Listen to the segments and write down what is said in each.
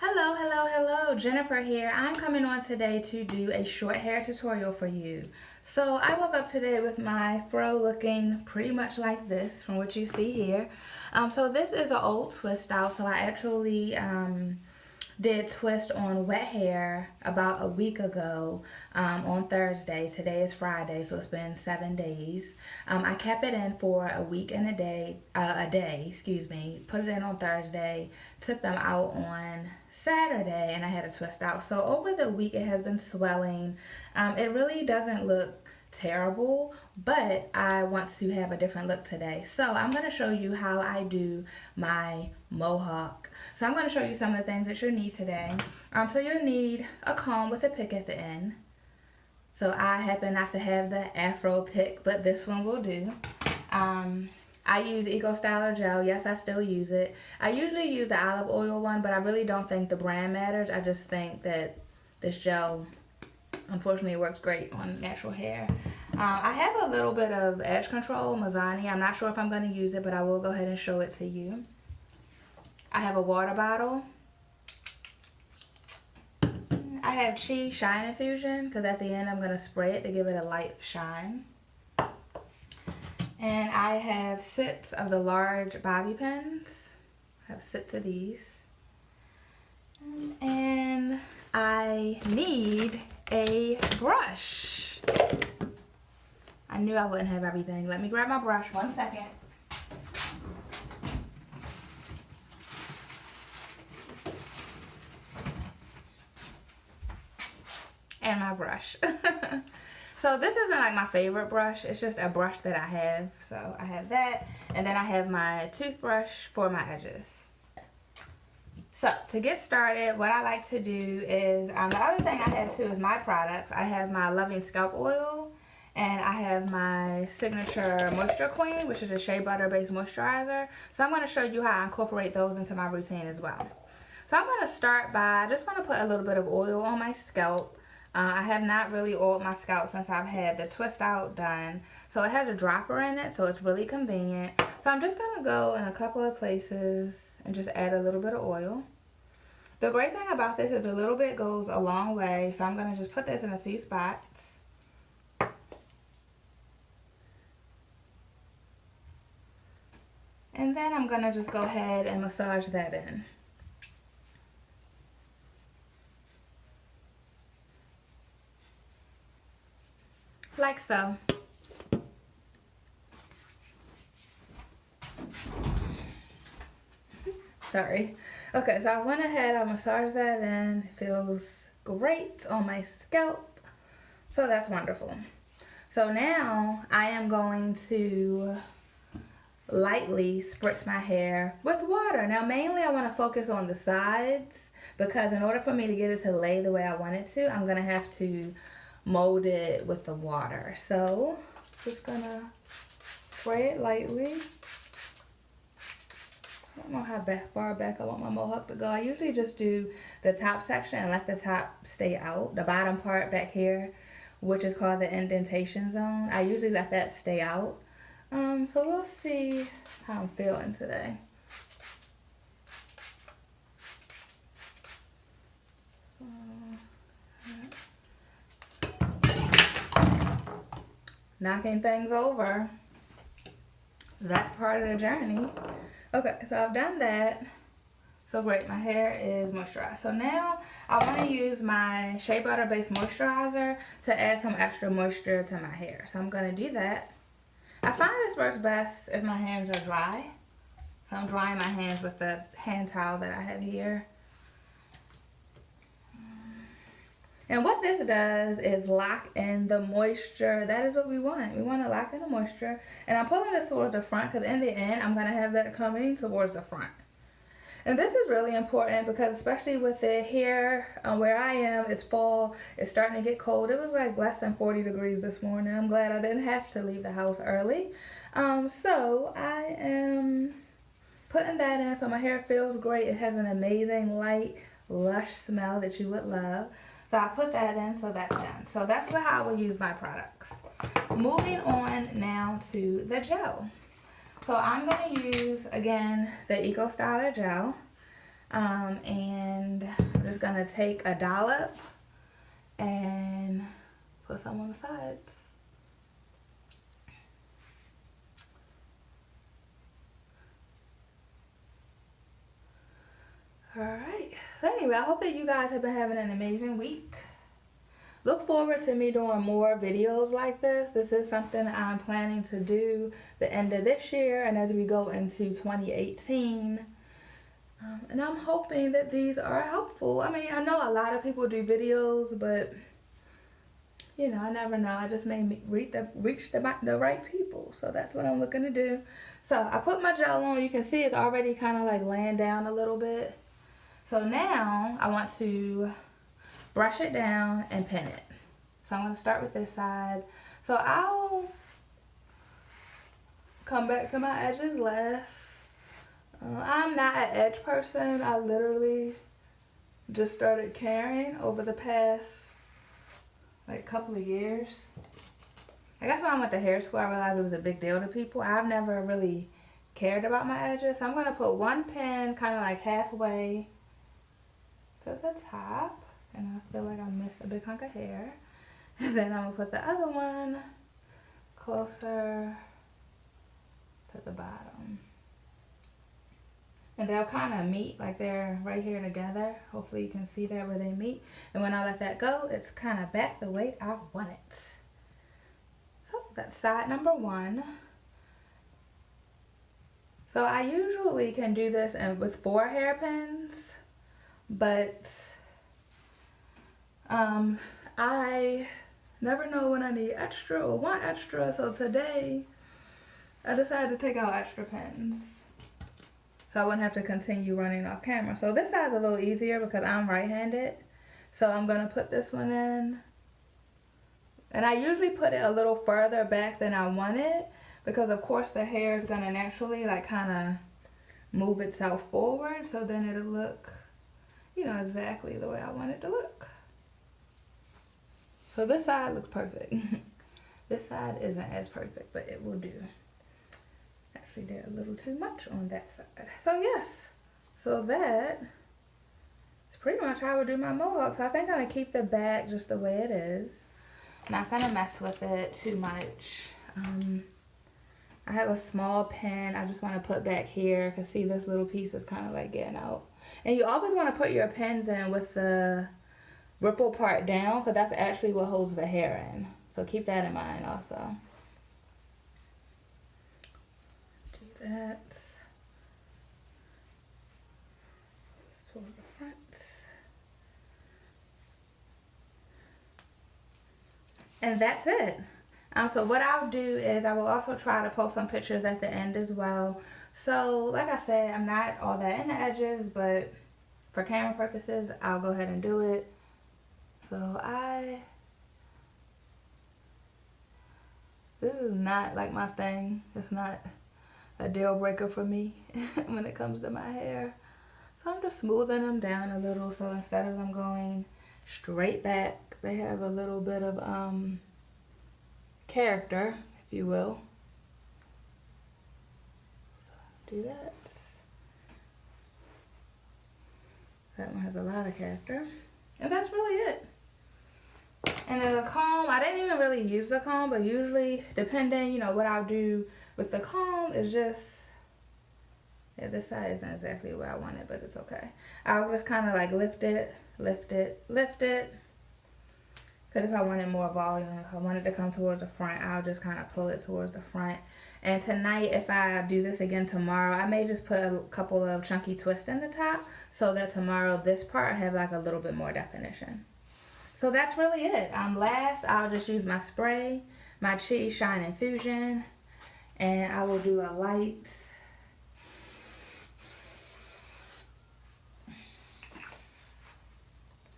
Hello, Jennifer here. I'm coming on today to do a short hair tutorial for you. So I woke up today with my fro looking pretty much like this from what you see here. So this is an old twist out, so I actually did twist on wet hair about a week ago on Thursday. Today is Friday, so it's been 7 days. I kept it in for a week and a day, excuse me. Put it in on Thursday, took them out on Saturday, and I had a twist out. So over the week it has been swelling. It really doesn't look terrible, but I want to have a different look today. So I'm going to show you how I do my mohawk. So I'm going to show you some of the things that you'll need today. So you'll need a comb with a pick at the end. So I happen not to have the afro pick, but this one will do. I use Eco Styler gel. Yes, I still use it. I usually use the olive oil one, but I really don't think the brand matters. I just think that this gel, unfortunately, works great on natural hair. I have a little bit of edge control, Mazzani. I'm not sure if I'm going to use it, but I will go ahead and show it to you. I have a water bottle. I have Chi Shine Infusion because at the end I'm going to spray it to give it a light shine. And I have 6 of the large bobby pins. I have 6 of these. And I need a brush. I knew I wouldn't have everything. Let me grab my brush 1 second. And my brush. So this isn't like my favorite brush. It's just a brush that I have. So I have that. And then I have my toothbrush for my edges. So to get started, what I like to do is, the other thing I have too is my products. I have my Loving Scalp Oil. And I have my Signature Moisture Queen, which is a shea butter based moisturizer. So I'm going to show you how I incorporate those into my routine as well. So I'm going to start by, I just want to put a little bit of oil on my scalp. I have not really oiled my scalp since I've had the twist out done. So it has a dropper in it, so it's really convenient. So I'm just going to go in a couple of places and just add a little bit of oil. The great thing about this is a little bit goes a long way. So I'm going to just put this in a few spots. And then I'm going to just go ahead and massage that in. Like so. Sorry. Okay, so I went ahead, I massaged that in. It feels great on my scalp. So that's wonderful. So now I am going to lightly spritz my hair with water. Now mainly I want to focus on the sides because in order for me to get it to lay the way I want it to, I'm going to have to mold it with the water. So just gonna spray it lightly. I don't know how far back I want my mohawk to go. I usually just do the top section and let the top stay out. The bottom part back here, which is called the indentation zone, I usually let that stay out. So we'll see how I'm feeling today. Knocking things over. That's part of the journey. Okay, so I've done that. So great, my hair is moisturized. So now I want to use my shea butter based moisturizer to add some extra moisture to my hair. So I'm going to do that. I find this works best if my hands are dry. So I'm drying my hands with the hand towel that I have here. And what this does is lock in the moisture. That is what we want. We want to lock in the moisture. And I'm pulling this towards the front because in the end, I'm going to have that coming towards the front. And this is really important because especially with it here where I am, it's fall. It's starting to get cold. It was like less than 40 degrees this morning. I'm glad I didn't have to leave the house early. So I am putting that in so my hair feels great. It has an amazing light, lush smell that you would love. So I put that in, so that's done. So that's how I will use my products. Moving on now to the gel. So I'm going to use, again, the Eco Styler gel. And I'm just gonna take a dollop and put some on the sides. Alright, so anyway, I hope that you guys have been having an amazing week. Look forward to me doing more videos like this. This is something I'm planning to do the end of this year and as we go into 2018. And I'm hoping that these are helpful. I mean, I know a lot of people do videos, but you know, I never know. I just may reach the right people. So that's what I'm looking to do. So I put my gel on. You can see it's already kind of like laying down a little bit. So now I want to brush it down and pin it. So I'm going to start with this side. So I'll come back to my edges last. I'm not an edge person. I literally just started caring over the past like couple of years. I guess when I went to hair school I realized it was a big deal to people. I've never really cared about my edges. So I'm going to put one pin kind of like halfway to the top. And I feel like I missed a big hunk of hair. And then I'm going to put the other one closer to the bottom. And they'll kind of meet, like they're right here together. Hopefully you can see that where they meet. And when I let that go, it's kind of back the way I want it. So that's side number one. So I usually can do this with 4 hairpins, but I never know when I need extra or want extra. So today I decided to take out extra pins, so I wouldn't have to continue running off camera. So this side's a little easier because I'm right-handed. So I'm going to put this one in. And I usually put it a little further back than I want it because of course the hair is going to naturally like kind of move itself forward. So then it'll look, you know, exactly the way I want it to look. So this side looks perfect. This side isn't as perfect, but it will do. Actually did a little too much on that side. So yes, so that is pretty much how I would do my mohawk. So I think I'm going to keep the back just the way it is. Not going to mess with it too much. I have a small pin I just want to put back here because see this little piece is kind of like getting out. And you always want to put your pins in with the ripple part down because that's actually what holds the hair in. So keep that in mind also. That toward the front. And that's it. So what I'll do is I will also try to post some pictures at the end as well. So like I said, I'm not all that in the edges, but for camera purposes, I'll go ahead and do it. So this is not like my thing. It's not a deal breaker for me when it comes to my hair. So I'm just smoothing them down a little, so instead of them going straight back, they have a little bit of character, if you will. Do that. That one has a lot of character. And that's really it. And then the comb, I didn't even really use the comb, but usually, depending, you know, what I'll do with the comb is just, yeah, this side isn't exactly where I want it, but it's okay. I'll just kind of like lift it, lift it, lift it. Because if I wanted more volume, if I wanted to come towards the front, I'll just kind of pull it towards the front. And tonight, if I do this again tomorrow, I may just put a couple of chunky twists in the top so that tomorrow this part have like a little bit more definition. So that's really it. Last, I'll just use my spray, my Chi Shine Infusion, and I will do a light.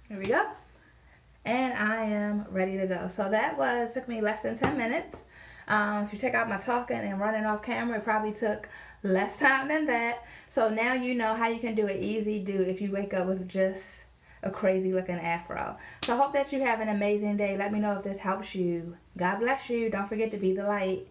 Here we go. And I am ready to go. So that took me less than 10 minutes. If you check out my talking and running off camera, it probably took less time than that. So now you know how you can do an easy do if you wake up with just a crazy looking afro. So I hope that you have an amazing day. Let me know if this helps you. God bless you. Don't forget to be the light.